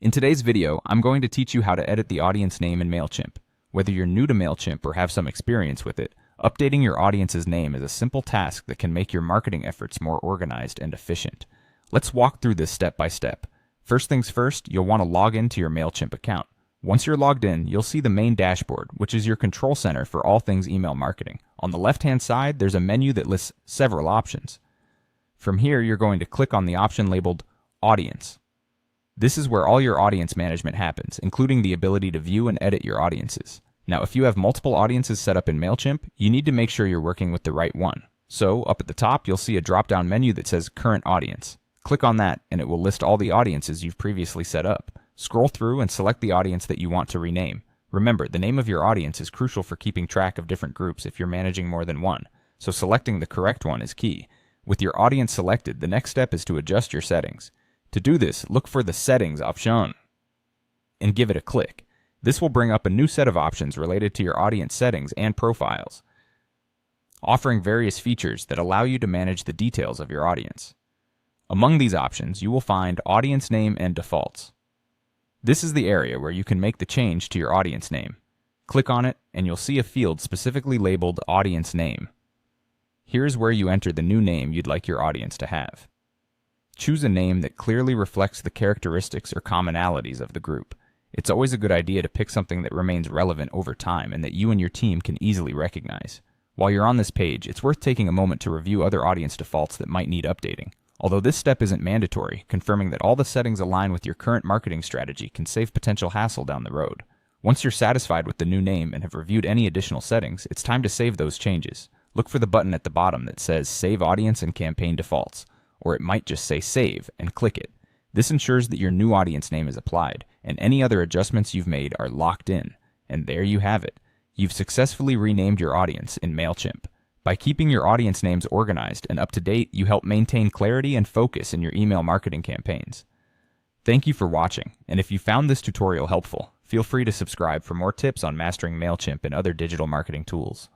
In today's video, I'm going to teach you how to edit the audience name in Mailchimp. Whether you're new to Mailchimp or have some experience with it, updating your audience's name is a simple task that can make your marketing efforts more organized and efficient. Let's walk through this step by step. First things first, you'll want to log into your Mailchimp account. Once you're logged in, you'll see the main dashboard, which is your control center for all things email marketing. On the left-hand side, there's a menu that lists several options. From here, you're going to click on the option labeled Audience. This is where all your audience management happens, including the ability to view and edit your audiences. Now, if you have multiple audiences set up in Mailchimp, you need to make sure you're working with the right one. So, up at the top, you'll see a drop-down menu that says Current Audience. Click on that, and it will list all the audiences you've previously set up. Scroll through and select the audience that you want to rename. Remember, the name of your audience is crucial for keeping track of different groups if you're managing more than one, so selecting the correct one is key. With your audience selected, the next step is to adjust your settings. To do this, look for the Settings option and give it a click. This will bring up a new set of options related to your audience settings and profiles, offering various features that allow you to manage the details of your audience. Among these options, you will find Audience Name and Defaults. This is the area where you can make the change to your audience name. Click on it, and you'll see a field specifically labeled Audience Name. Here's where you enter the new name you'd like your audience to have. Choose a name that clearly reflects the characteristics or commonalities of the group. It's always a good idea to pick something that remains relevant over time and that you and your team can easily recognize. While you're on this page, it's worth taking a moment to review other audience defaults that might need updating. Although this step isn't mandatory, confirming that all the settings align with your current marketing strategy can save potential hassle down the road. Once you're satisfied with the new name and have reviewed any additional settings, it's time to save those changes. Look for the button at the bottom that says Save Audience and Campaign Defaults, or it might just say Save, and click it. This ensures that your new audience name is applied, and any other adjustments you've made are locked in. And there you have it. You've successfully renamed your audience in Mailchimp. By keeping your audience names organized and up to date, you help maintain clarity and focus in your email marketing campaigns. Thank you for watching, and if you found this tutorial helpful, feel free to subscribe for more tips on mastering Mailchimp and other digital marketing tools.